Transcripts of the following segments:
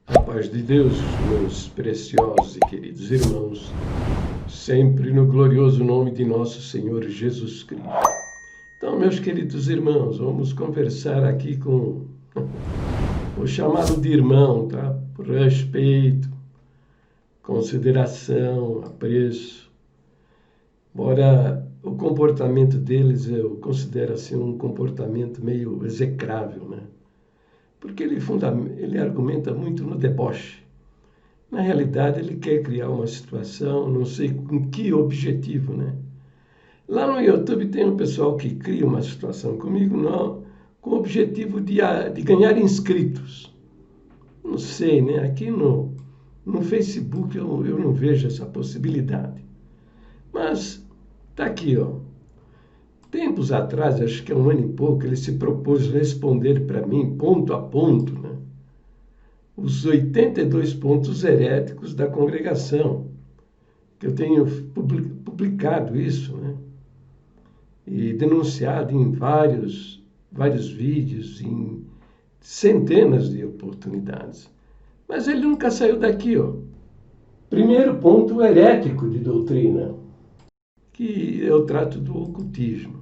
A paz de Deus, meus preciosos e queridos irmãos, sempre no glorioso nome de nosso Senhor Jesus Cristo. Então, meus queridos irmãos, vamos conversar aqui com vou chamá-lo de irmão, tá? Por respeito, consideração, apreço. Embora o comportamento deles eu considero assim um comportamento meio execrável, né? Porque ele argumenta muito no deboche. Na realidade, ele quer criar uma situação, não sei com que objetivo, né? Lá no YouTube tem um pessoal que cria uma situação comigo, não, com o objetivo de ganhar inscritos. Não sei, né? Aqui no Facebook eu não vejo essa possibilidade. Mas tá aqui, ó. Tempos atrás, acho que há um ano e pouco, ele se propôs responder para mim, ponto a ponto, né? Os 82 pontos heréticos da congregação, que eu tenho publicado isso, né? E denunciado em vários vídeos, em centenas de oportunidades. Mas ele nunca saiu daqui, ó. Primeiro ponto herético de doutrina, que eu trato do ocultismo.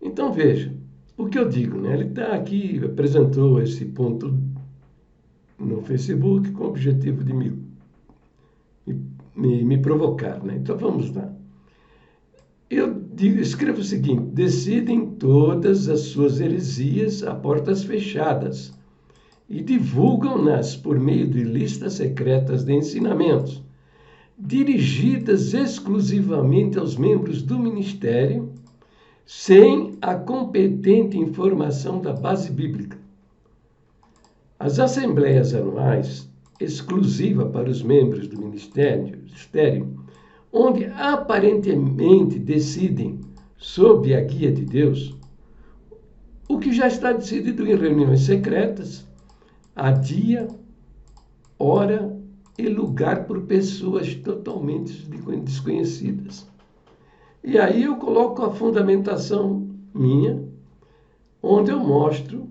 Então veja, o que eu digo, né? Ele está aqui, apresentou esse ponto no Facebook com o objetivo de me provocar, né? Então vamos lá. Escrevo o seguinte: decidem todas as suas heresias a portas fechadas e divulgam-nas por meio de listas secretas de ensinamentos, dirigidas exclusivamente aos membros do ministério, sem a competente informação da base bíblica. As assembleias anuais, exclusiva para os membros do ministério, onde aparentemente decidem sob a guia de Deus, o que já está decidido em reuniões secretas, a dia, hora e lugar por pessoas totalmente desconhecidas. E aí eu coloco a fundamentação minha, onde eu mostro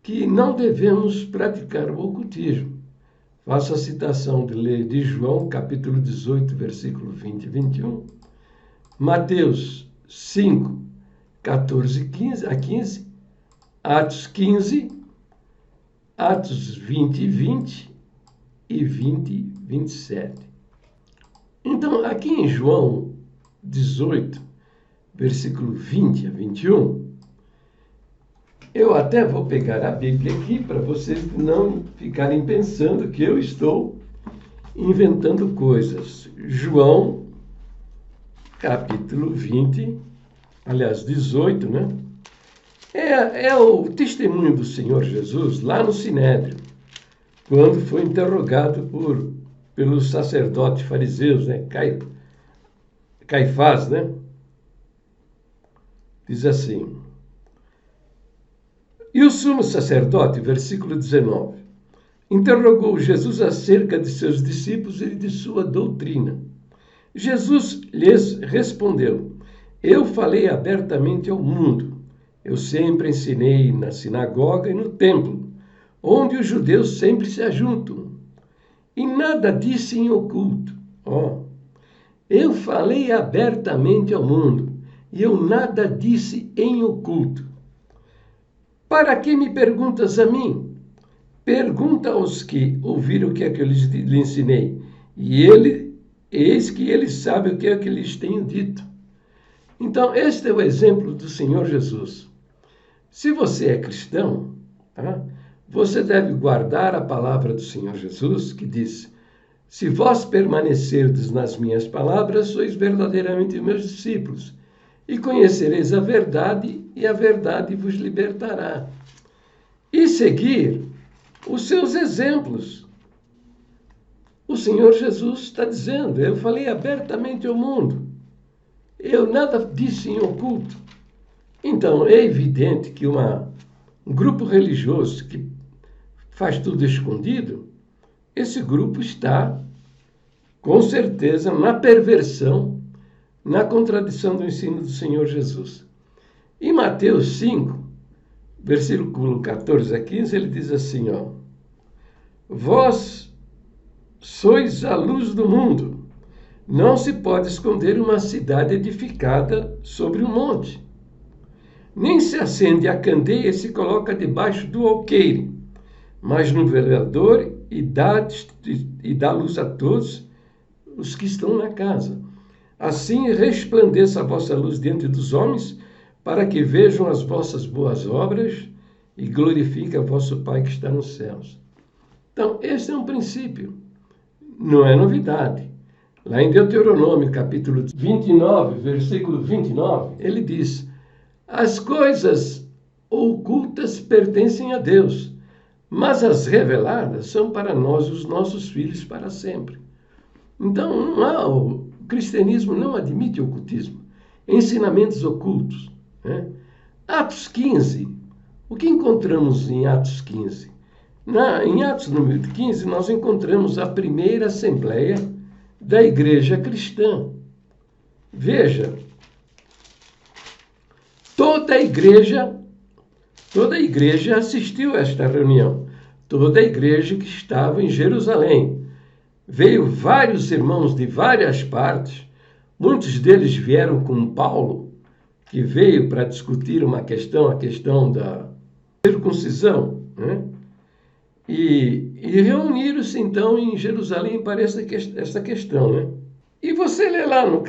que não devemos praticar o ocultismo. Faço a citação de João, capítulo 18, versículo 20 e 21, Mateus 5, 14 a 15, Atos 15, Atos 20 e 20 e 20 e 27. Então, aqui em João 18, versículo 20 a 21, eu até vou pegar a Bíblia aqui para vocês não ficarem pensando que eu estou inventando coisas. João, capítulo 20, aliás, 18, né? É o testemunho do Senhor Jesus lá no Sinédrio, quando foi interrogado pelos sacerdotes fariseus, né? Caifás, né? Diz assim: e o sumo sacerdote, versículo 19, interrogou Jesus acerca de seus discípulos e de sua doutrina. Jesus lhes respondeu: eu falei abertamente ao mundo. Eu sempre ensinei na sinagoga e no templo, onde os judeus sempre se ajuntam. E nada disse em oculto. Eu falei abertamente ao mundo, e eu nada disse em oculto. Para que me perguntas a mim? Pergunta aos que ouviram o que é que eu lhes ensinei. E eis que eles sabem o que é que lhes tenho dito. Então, este é o exemplo do Senhor Jesus. Se você é cristão, tá? Você deve guardar a palavra do Senhor Jesus, que diz: se vós permanecerdes nas minhas palavras, sois verdadeiramente meus discípulos, e conhecereis a verdade, e a verdade vos libertará. E seguir os seus exemplos. O Senhor Jesus está dizendo: eu falei abertamente ao mundo, eu nada disse em oculto. Então, é evidente que um grupo religioso que faz tudo escondido, esse grupo está, com certeza, na perversão, na contradição do ensino do Senhor Jesus. Em Mateus 5, versículo 14 a 15, ele diz assim, Vós sois a luz do mundo. Não se pode esconder uma cidade edificada sobre um monte. Nem se acende a candeia e se coloca debaixo do alqueire, mas no velador e dá luz a todos os que estão na casa. Assim resplandeça a vossa luz diante dos homens, para que vejam as vossas boas obras e glorifiquem a vosso Pai que está nos céus. Então, esse é um princípio, não é novidade. Lá em Deuteronômio, capítulo 29, versículo 29, ele diz: as coisas ocultas pertencem a Deus, mas as reveladas são para nós, os nossos filhos, para sempre. Então, o cristianismo não admite ocultismo, ensinamentos ocultos, né? Atos 15, o que encontramos em Atos 15? Em Atos número 15, nós encontramos a primeira assembleia da igreja cristã. Veja, toda a igreja assistiu a esta reunião, toda a igreja que estava em Jerusalém. Veio vários irmãos de várias partes, muitos deles vieram com Paulo, que veio para discutir a questão da circuncisão, né? E reuniram-se então em Jerusalém para essa questão, né? E você lê lá no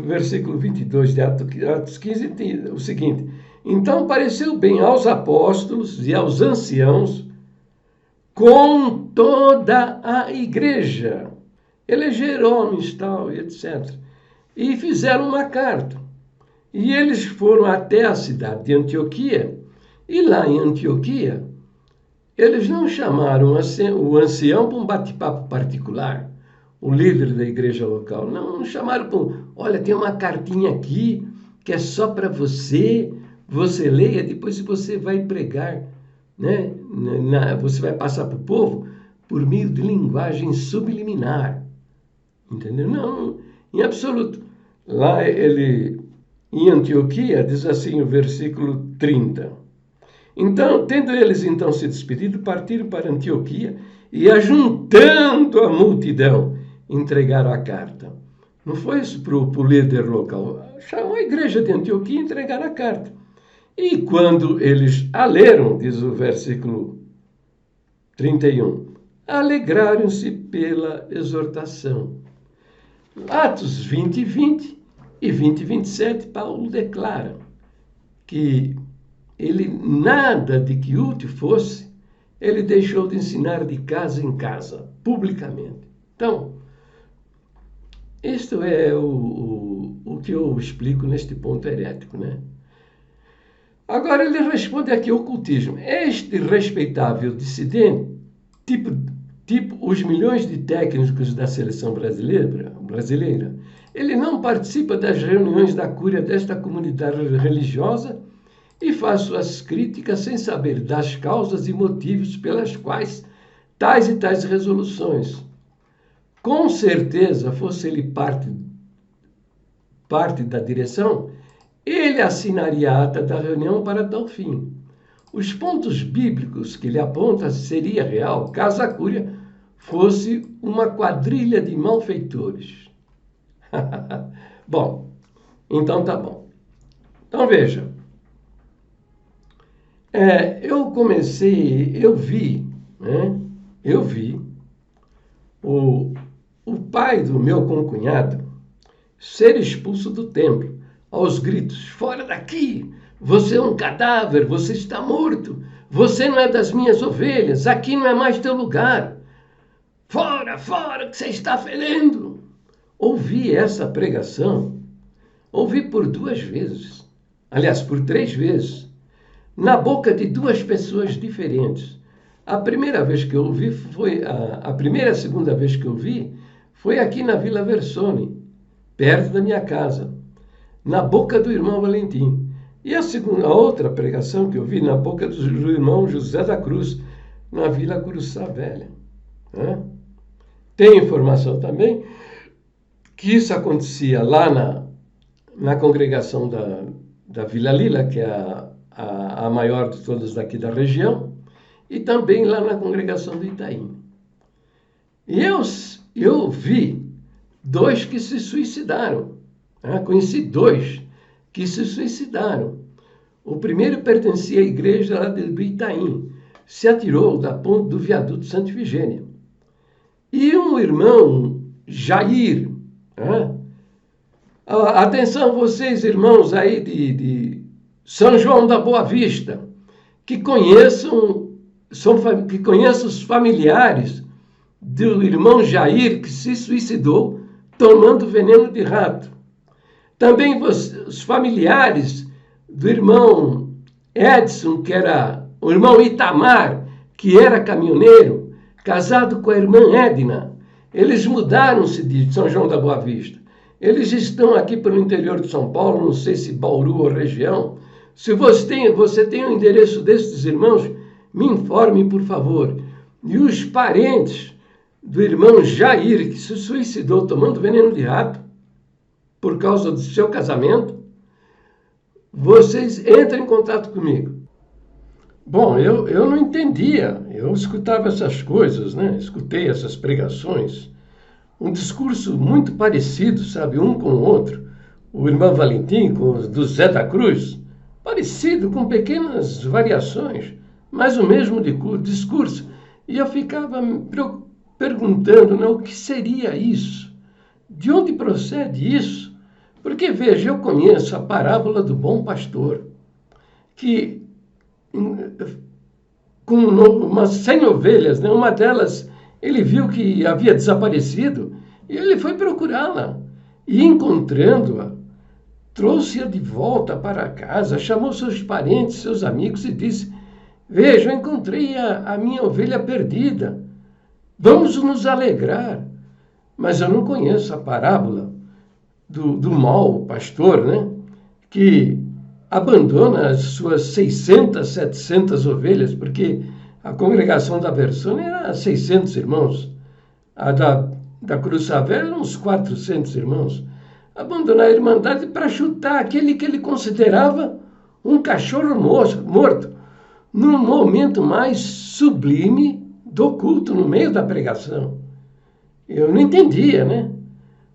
versículo 22 de Atos 15, o seguinte: então pareceu bem aos apóstolos e aos anciãos com toda a igreja, eleger homens, tal, e etc. E fizeram uma carta. E eles foram até a cidade de Antioquia, e lá em Antioquia, eles não chamaram o ancião para um bate-papo particular, o líder da igreja local. Não chamaram para olha, tem uma cartinha aqui que é só para você, você leia, depois você vai pregar, né? Você vai passar para o povo por meio de linguagem subliminar. Entendeu? Não, em absoluto. Lá em Antioquia, diz assim o versículo 30. Então, tendo eles então se despedido, partiram para Antioquia e, ajuntando a multidão, entregaram a carta. Não foi isso para o líder local. Chamou a igreja de Antioquia e entregaram a carta. E quando eles a leram, diz o versículo 31, alegraram-se pela exortação. Atos 20, 20 e 20, 27, Paulo declara que ele, nada de que útil fosse, ele deixou de ensinar de casa em casa, publicamente. Então, isto é o que eu explico neste ponto herético, né? Agora ele responde aqui: ocultismo. Este respeitável dissidente, tipo os milhões de técnicos da seleção brasileira, ele não participa das reuniões da cúria desta comunidade religiosa e faz suas críticas sem saber das causas e motivos pelas quais tais e tais resoluções. Com certeza, fosse ele parte da direção, ele assinaria a ata da reunião para tal fim. Os pontos bíblicos que ele aponta seria real caso a cúria fosse uma quadrilha de malfeitores. Bom, então tá bom. Então veja, eu vi o pai do meu concunhado ser expulso do templo, aos gritos: fora daqui, você é um cadáver, você está morto, você não é das minhas ovelhas, aqui não é mais teu lugar, fora, que você está fedendo. Ouvi essa pregação, ouvi por 2 vezes, aliás, por 3 vezes, na boca de 2 pessoas diferentes. A primeira vez que eu ouvi foi, a primeira e a segunda vez que eu vi, foi aqui na Vila Versone, perto da minha casa, na boca do irmão Valentim. E a outra pregação que eu vi na boca do irmão José da Cruz, na Vila Curuçá Velha. Tem informação também que isso acontecia lá na congregação da Vila Lila, que é a maior de todas daqui da região, e também lá na congregação do Itaim. E eu vi 2 que se suicidaram. Conheci 2 que se suicidaram. O primeiro pertencia à igreja lá do Itaim, se atirou da ponte do viaduto Santa Ifigênia. E um irmão, Jair, atenção vocês, irmãos aí de São João da Boa Vista, que conheçam os familiares do irmão Jair que se suicidou tomando veneno de rato. Também os familiares do irmão Edson, que era o irmão Itamar, que era caminhoneiro, casado com a irmã Edna. Eles mudaram-se de São João da Boa Vista. Eles estão aqui pelo interior de São Paulo, não sei se Bauru ou região. Se você tem o endereço desses irmãos, me informe, por favor. E os parentes do irmão Jair, que se suicidou tomando veneno de rato, por causa do seu casamento, vocês entrem em contato comigo. Bom, eu não entendia, eu escutava essas coisas, né? Escutei essas pregações, um discurso muito parecido, sabe, um com o outro. O irmão Valentim, do Zé da Cruz, parecido, com pequenas variações, mas o mesmo discurso. E eu ficava me perguntando, né, o que seria isso? De onde procede isso? Porque, veja, eu conheço a parábola do bom pastor, que com umas 100 ovelhas, né, uma delas ele viu que havia desaparecido e ele foi procurá-la. E encontrando-a, trouxe-a de volta para casa, chamou seus parentes, seus amigos e disse: veja, eu encontrei a minha ovelha perdida, vamos nos alegrar. Mas eu não conheço a parábola do mau pastor, né? Que abandona as suas 600, 700 ovelhas, porque a congregação da Bersônia era 600 irmãos, a da Cruz Savel eram uns 400 irmãos. Abandonar a Irmandade para chutar aquele que ele considerava um cachorro morto, no momento mais sublime do culto, no meio da pregação. Eu não entendia, né?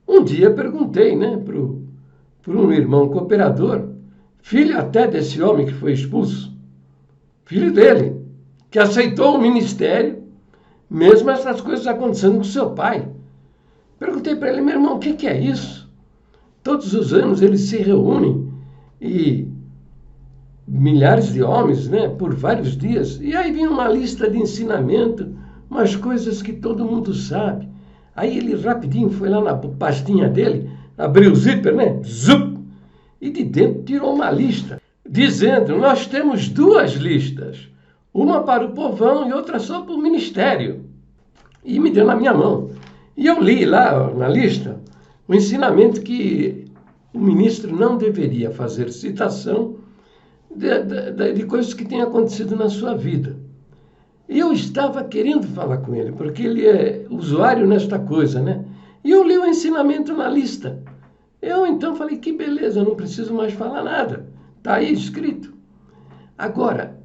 Um dia perguntei, né, para um irmão cooperador, filho até desse homem que foi expulso, filho dele, que aceitou o ministério, mesmo essas coisas acontecendo com seu pai. Perguntei para ele: meu irmão, o que é isso? Todos os anos eles se reúnem e milhares de homens, né, por vários dias, e aí vinha uma lista de ensinamento, umas coisas que todo mundo sabe. Aí ele rapidinho foi lá na pastinha dele, abriu o zíper, né, zup, e de dentro tirou uma lista, dizendo: nós temos 2 listas, uma para o povão e outra só para o ministério. E me deu na minha mão. E eu li lá na lista o ensinamento que o ministro não deveria fazer citação de coisas que têm acontecido na sua vida. E eu estava querendo falar com ele, porque ele é usuário nesta coisa, né? E eu li o ensinamento na lista. Eu então falei: que beleza, não preciso mais falar nada. Está aí escrito. Agora,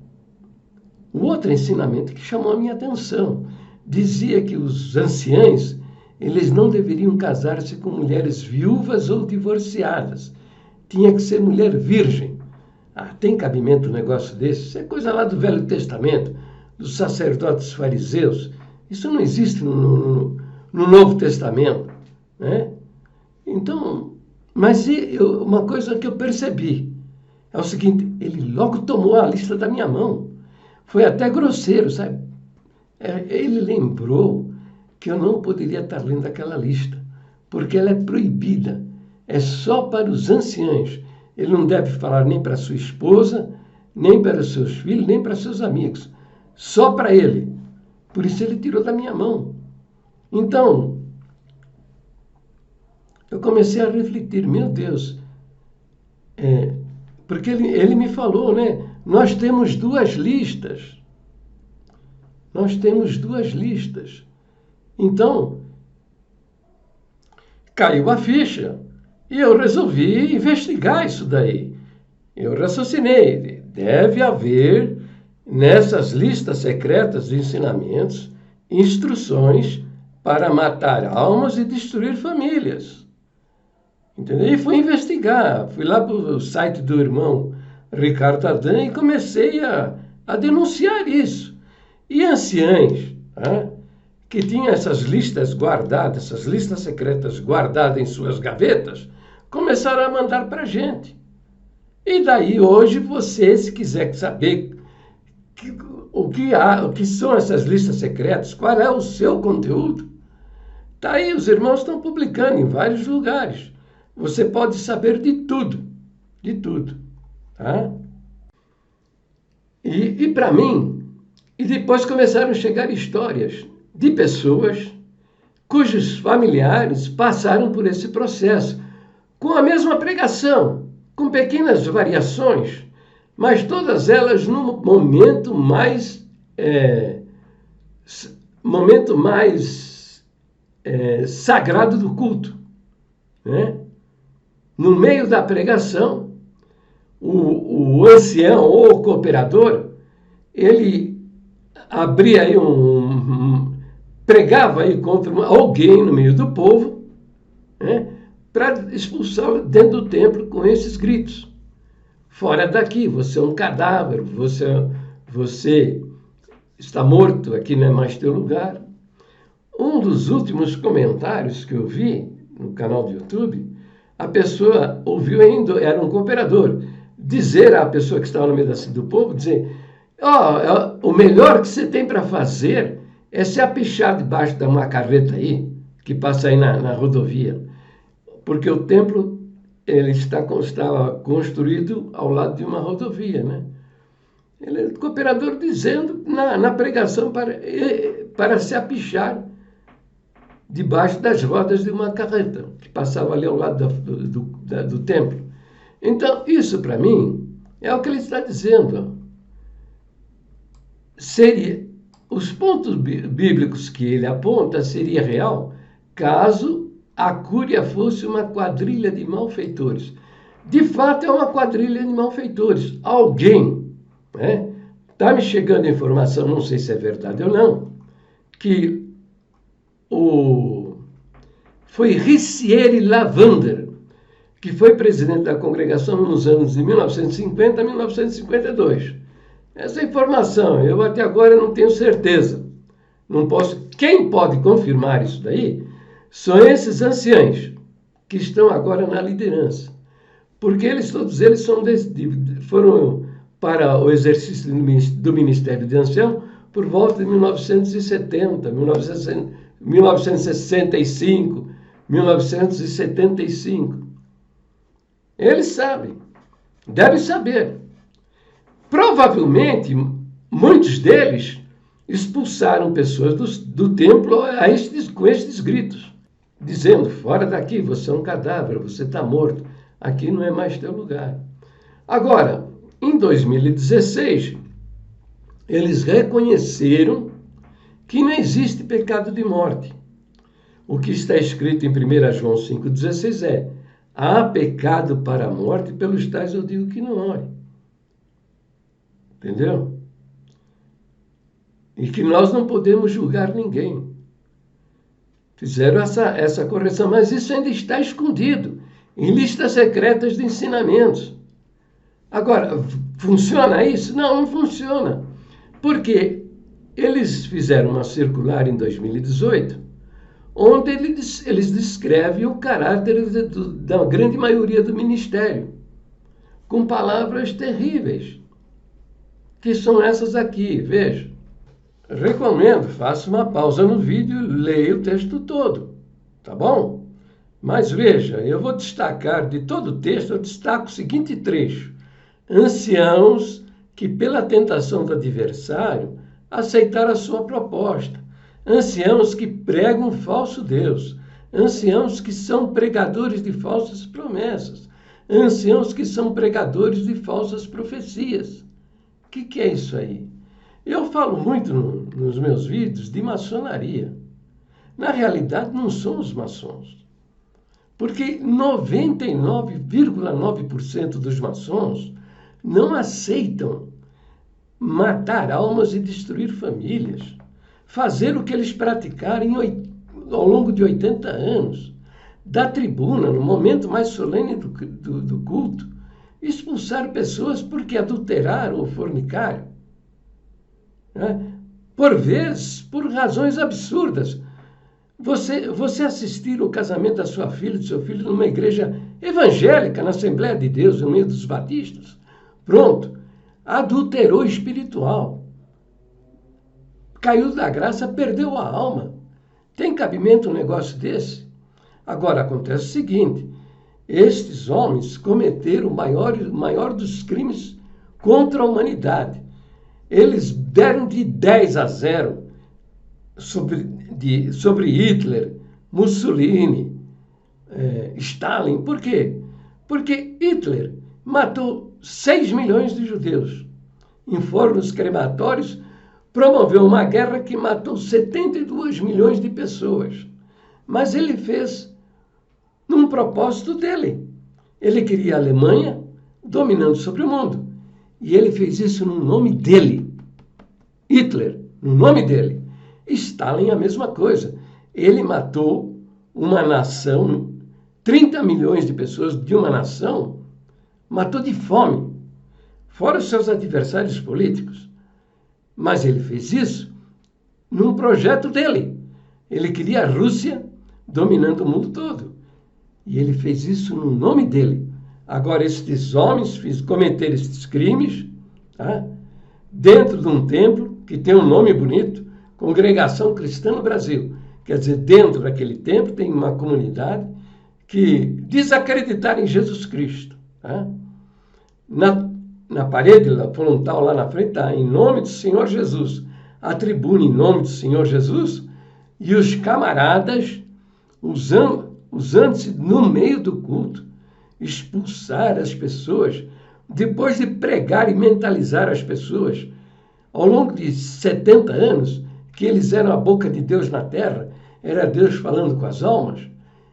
o outro ensinamento que chamou a minha atenção dizia que os anciãos, eles não deveriam casar-se com mulheres viúvas ou divorciadas. Tinha que ser mulher virgem. Tem cabimento um negócio desse? Isso é coisa lá do Velho Testamento, dos sacerdotes fariseus. Isso não existe no Novo Testamento, né? Então, mas uma coisa que eu percebi é o seguinte: ele logo tomou a lista da minha mão. Foi até grosseiro, sabe? Ele lembrou que eu não poderia estar lendo aquela lista, porque ela é proibida. É só para os anciãos. Ele não deve falar nem para sua esposa, nem para os seus filhos, nem para seus amigos. Só para ele. Por isso ele tirou da minha mão. Então, eu comecei a refletir: meu Deus, porque ele me falou, né? Nós temos 2 listas. Nós temos 2 listas. Então, caiu a ficha e eu resolvi investigar isso daí. Eu raciocinei: deve haver nessas listas secretas de ensinamentos, instruções para matar almas e destruir famílias. Entendeu? E fui investigar, fui lá para o site do irmão Ricardo Ardan e comecei a denunciar isso. E anciães, que tinham essas listas guardadas, essas listas secretas guardadas em suas gavetas, começaram a mandar para a gente. E daí hoje você, se quiser saber o que são essas listas secretas, qual é o seu conteúdo, tá aí, os irmãos estão publicando em vários lugares. Você pode saber de tudo, tá? E para mim, e depois começaram a chegar histórias de pessoas cujos familiares passaram por esse processo, com a mesma pregação, com pequenas variações, mas todas elas no momento mais sagrado do culto, né? No meio da pregação, o ancião ou o cooperador, ele abria aí pregava aí contra alguém no meio do povo, né? Para expulsá-lo dentro do templo com esses gritos. Fora daqui, você é um cadáver, você está morto, aqui não é mais teu lugar. Um dos últimos comentários que eu vi no canal do YouTube, a pessoa ouviu ainda, era um cooperador, dizer à pessoa que estava no meio do povo, dizer, o melhor que você tem para fazer é se apichar debaixo de uma carreta aí, que passa aí na rodovia, porque o templo estava construído ao lado de uma rodovia, né? Ele é cooperador dizendo na pregação para se apichar debaixo das rodas de uma carreta que passava ali ao lado do templo. Então, isso para mim é o que ele está dizendo. Os pontos bíblicos que ele aponta seria real caso a cúria fosse uma quadrilha de malfeitores. De fato, é uma quadrilha de malfeitores. Alguém, né? Está me chegando a informação, não sei se é verdade ou não, que foi Ricieri Lavander, que foi presidente da congregação nos anos de 1950 a 1952. Essa informação, eu até agora não tenho certeza. Não posso. Quem pode confirmar isso daí são esses anciãos que estão agora na liderança. Porque todos eles foram para o exercício do Ministério de Ancião por volta de 1970, 1965, 1975. Eles sabem, devem saber. Provavelmente, muitos deles expulsaram pessoas do templo com estes gritos, dizendo, fora daqui, você é um cadáver, você está morto, aqui não é mais teu lugar. Agora, em 2016, eles reconheceram que não existe pecado de morte. O que está escrito em 1 João 5,16 é, há pecado para a morte, pelos tais eu digo que não ore. Entendeu? E que nós não podemos julgar ninguém. Fizeram essa correção, mas isso ainda está escondido em listas secretas de ensinamentos. Agora, funciona isso? Não, não funciona. Porque eles fizeram uma circular em 2018, onde eles descrevem o caráter da grande maioria do ministério, com palavras terríveis, que são essas aqui, veja. Recomendo, faça uma pausa no vídeo e leia o texto todo, tá bom? Mas veja, eu vou destacar, de todo o texto, eu destaco o seguinte trecho. Anciãos que, pela tentação do adversário, aceitaram a sua proposta. Anciãos que pregam um falso Deus. Anciãos que são pregadores de falsas promessas. Anciãos que são pregadores de falsas profecias. O que é isso aí? Eu falo muito nos meus vídeos de maçonaria. Na realidade, não são os maçons. Porque 99,9% dos maçons não aceitam matar almas e destruir famílias, fazer o que eles praticaram ao longo de 80 anos, da tribuna, no momento mais solene do culto, expulsar pessoas porque adulteraram ou fornicaram, né? Por vezes, por razões absurdas. Você assistir o casamento da sua filha, do seu filho, numa igreja evangélica, na Assembleia de Deus, no meio dos batistas, pronto, adulterou espiritual. Caiu da graça, perdeu a alma. Tem cabimento um negócio desse? Agora, acontece o seguinte, estes homens cometeram o maior dos crimes contra a humanidade. Eles deram de 10-0 sobre Hitler, Mussolini, Stalin. Por quê? Porque Hitler matou 6 milhões de judeus em fornos crematórios, promoveu uma guerra que matou 72 milhões de pessoas. Mas ele fez num propósito dele. Ele queria a Alemanha dominando sobre o mundo. E ele fez isso no nome dele. Hitler, no nome dele. Stalin, a mesma coisa. Ele matou uma nação, 30 milhões de pessoas de uma nação, matou de fome, fora os seus adversários políticos. Mas ele fez isso num projeto dele. Ele queria a Rússia dominando o mundo todo. E ele fez isso no nome dele. Agora, estes homens cometeram estes crimes, tá? Dentro de um templo que tem um nome bonito, Congregação Cristã no Brasil. Quer dizer, dentro daquele templo tem uma comunidade que desacreditaram em Jesus Cristo. Tá? Na parede frontal lá na frente está em nome do Senhor Jesus. A tribuna em nome do Senhor Jesus e os camaradas usando-se no meio do culto, expulsar as pessoas, depois de pregar e mentalizar as pessoas, ao longo de 70 anos, que eles eram a boca de Deus na terra, era Deus falando com as almas,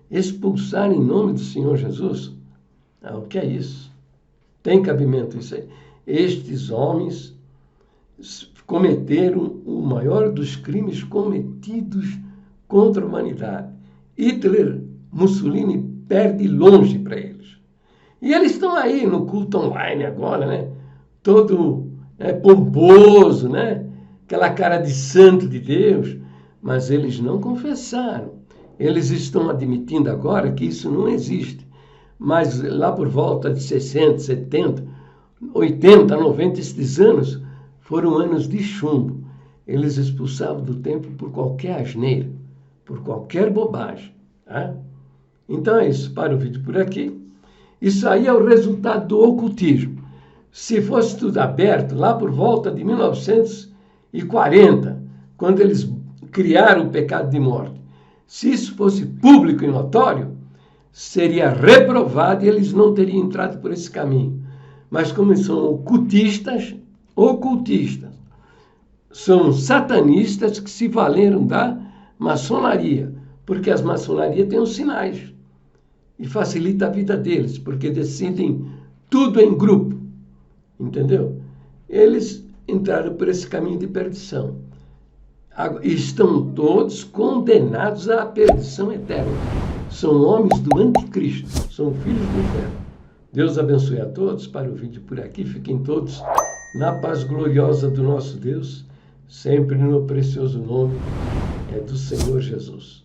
expulsar em nome do Senhor Jesus. O que é isso? Tem cabimento isso aí? Estes homens cometeram o maior dos crimes cometidos contra a humanidade. Hitler, Mussolini perde longe para eles. E eles estão aí no culto online agora, né? Todo pomposo, né? Aquela cara de santo de Deus, mas eles não confessaram. Eles estão admitindo agora que isso não existe. Mas lá por volta de 60, 70, 80, 90, estes anos foram anos de chumbo. Eles expulsavam do templo por qualquer asneira, por qualquer bobagem. Tá? Então é isso, para o vídeo por aqui. Isso aí é o resultado do ocultismo. Se fosse tudo aberto, lá por volta de 1940, quando eles criaram o pecado de morte, se isso fosse público e notório, seria reprovado e eles não teriam entrado por esse caminho. Mas como são ocultistas, são satanistas que se valeram da maçonaria, porque as maçonarias têm os sinais e facilita a vida deles, porque decidem tudo em grupo, entendeu? Eles entraram por esse caminho de perdição. Estão todos condenados à perdição eterna. São homens do anticristo, são filhos do inferno. Deus abençoe a todos. Para o vídeo por aqui, fiquem todos na paz gloriosa do nosso Deus, sempre no precioso nome do Senhor Jesus.